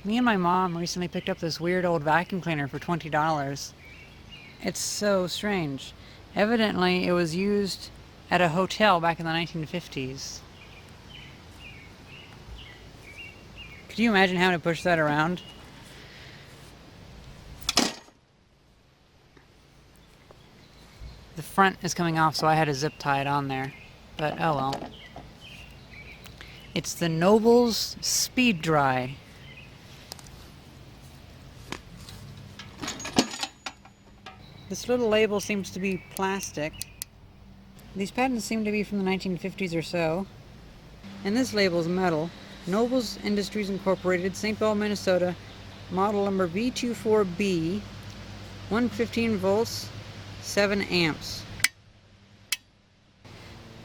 Me and my mom recently picked up this weird old vacuum cleaner for $20. It's so strange. Evidently, it was used at a hotel back in the 1950s. Could you imagine having to push that around? The front is coming off, so I had to zip tie it on there. But oh well. It's the Noble's SpeeDry. This little label seems to be plastic. These patents seem to be from the 1950s or so. And this label is metal. Nobles Industries Incorporated, St. Paul, Minnesota. Model number V24B. 115 volts, 7 amps.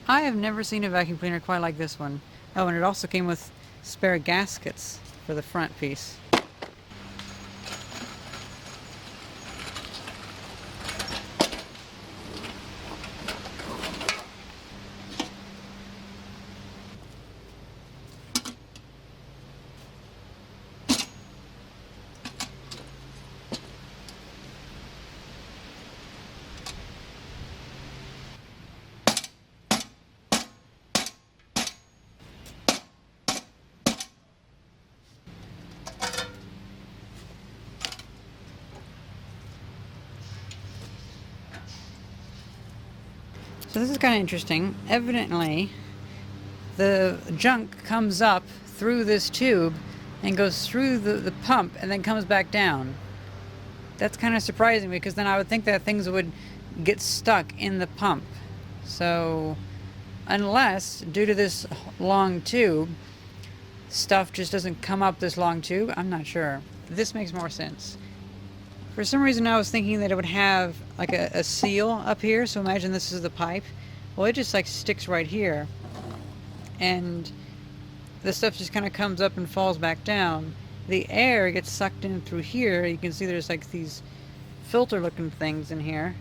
I have never seen a vacuum cleaner quite like this one. Oh, and it also came with spare gaskets for the front piece. So this is kind of interesting. Evidently, the junk comes up through this tube and goes through the pump and then comes back down. That's kind of surprising because then I would think that things would get stuck in the pump. So, unless, due to this long tube, stuff just doesn't come up this long tube, I'm not sure. This makes more sense. For some reason I was thinking that it would have like a seal up here, so imagine this is the pipe. Well, it just like sticks right here. And the stuff just kind of comes up and falls back down. The air gets sucked in through here. You can see there's like these filter looking things in here.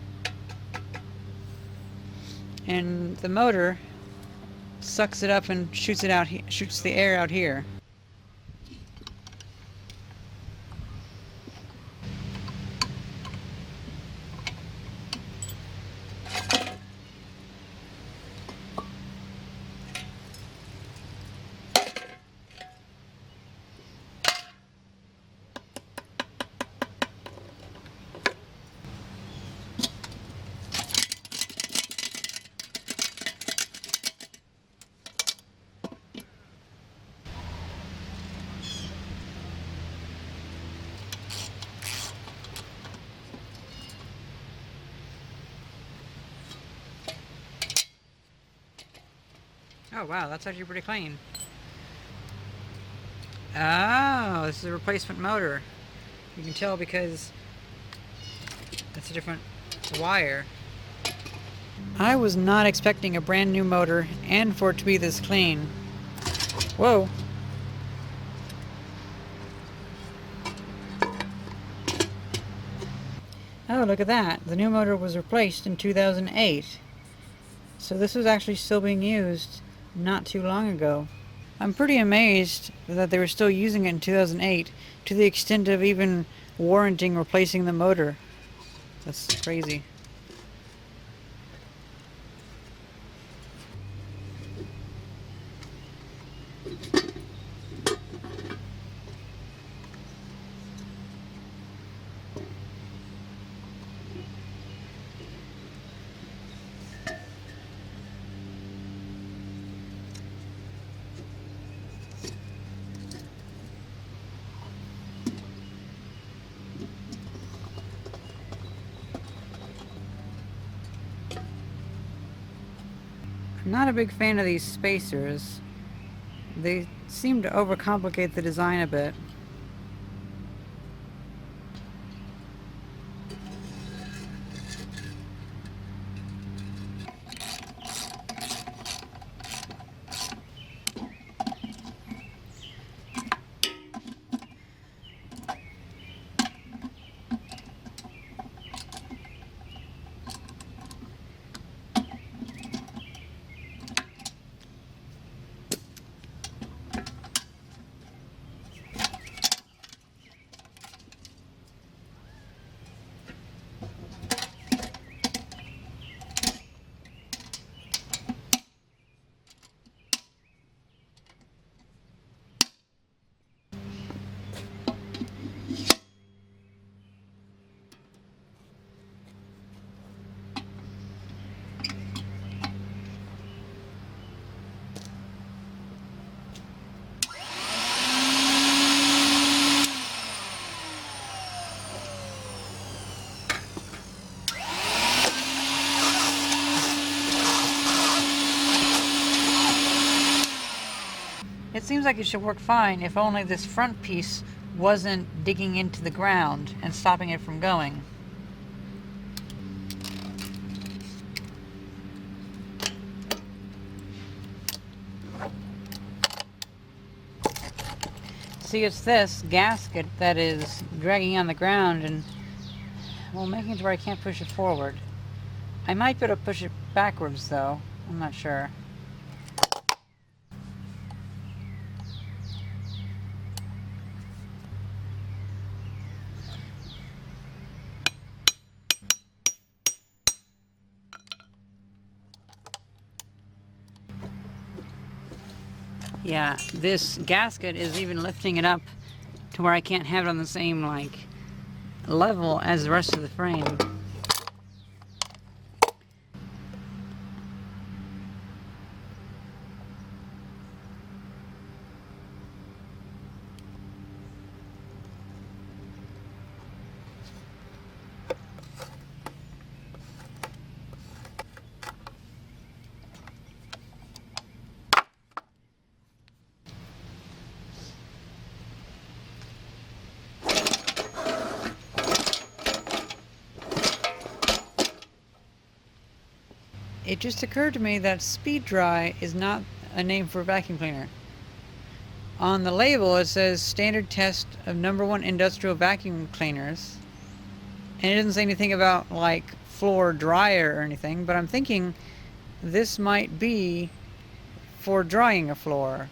And the motor sucks it up and shoots it out, shoots the air out here. Oh wow, that's actually pretty clean. Oh, this is a replacement motor. You can tell because it's a different wire. I was not expecting a brand new motor and for it to be this clean. Whoa. Oh, look at that. The new motor was replaced in 2008. So this was actually still being used not too long ago. I'm pretty amazed that they were still using it in 2008 to the extent of even warranting replacing the motor. That's crazy. I'm not a big fan of these spacers. They seem to overcomplicate the design a bit. seems like it should work fine if only this front piece wasn't digging into the ground and stopping it from going. See, it's this gasket that is dragging on the ground and, well, making it to where I can't push it forward. I might be able to push it backwards, though. I'm not sure. Yeah, this gasket is even lifting it up to where I can't have it on the same, like, level as the rest of the frame. It just occurred to me that SpeeDry is not a name for a vacuum cleaner. On the label it says standard test of #1 industrial vacuum cleaners, and it doesn't say anything about like floor dryer or anything, but I'm thinking this might be for drying a floor.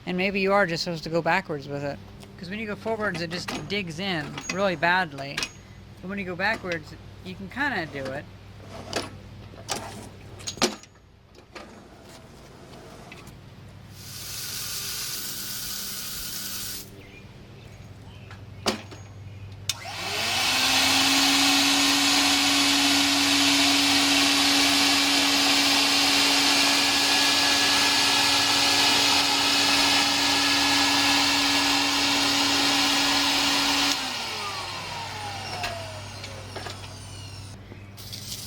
And maybe you are just supposed to go backwards with it, because when you go forwards it just digs in really badly, but when you go backwards you can kind of do it.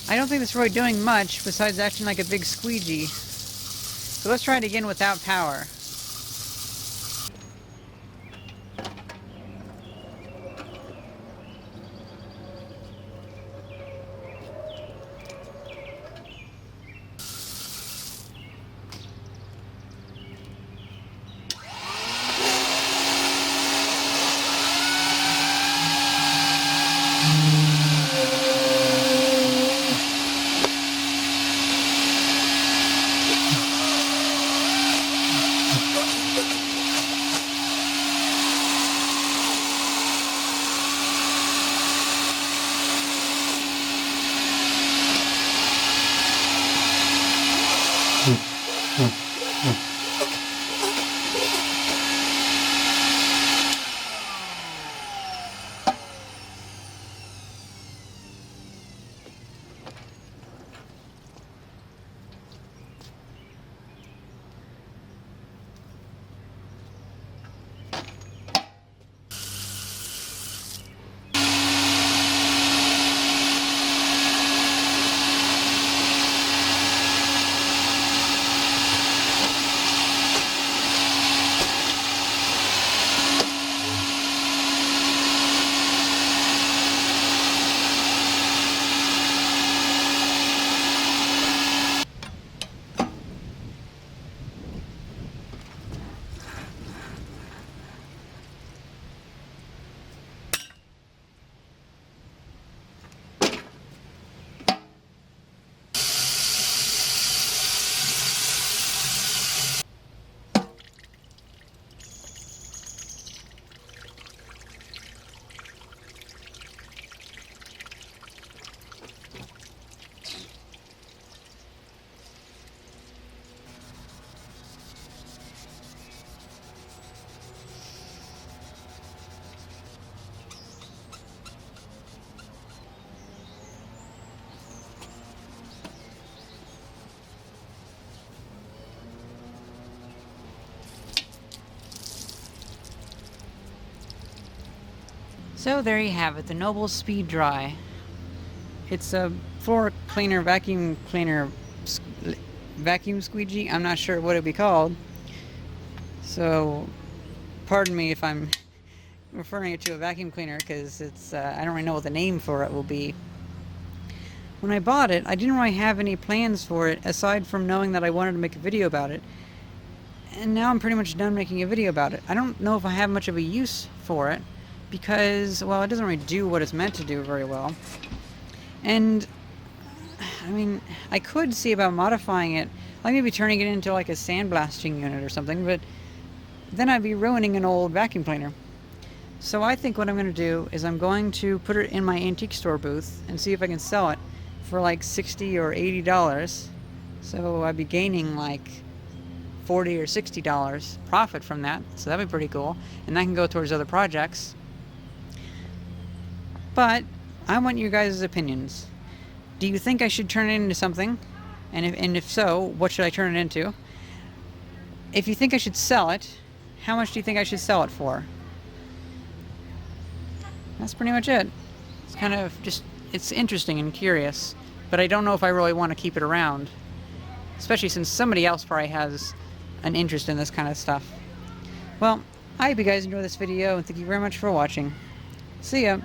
I don't think it's really doing much besides acting like a big squeegee. So let's try it again without power. So there you have it, the Noble SpeeDry. It's a floor cleaner, vacuum squeegee. I'm not sure what it'd be called, So, pardon me if I'm referring it to a vacuum cleaner, because it's I don't really know what the name for it will be. When I bought it, I didn't really have any plans for it aside from knowing that I wanted to make a video about it. And now I'm pretty much done making a video about it. I don't know if I have much of a use for it because, well, it doesn't really do what it's meant to do very well. And, I mean, I could see about modifying it, like maybe turning it into like a sandblasting unit or something, but then I'd be ruining an old vacuum cleaner. So I think what I'm going to do is I'm going to put it in my antique store booth and see if I can sell it for like $60 or $80. So I'd be gaining like $40 or $60 profit from that. So that'd be pretty cool. And that can go towards other projects. But I want your guys' opinions. Do you think I should turn it into something? And if so, what should I turn it into? If you think I should sell it, how much do you think I should sell it for? That's pretty much it. It's kind of just, it's interesting and curious, but I don't know if I really want to keep it around, especially since somebody else probably has an interest in this kind of stuff. Well, I hope you guys enjoyed this video, and thank you very much for watching. See ya!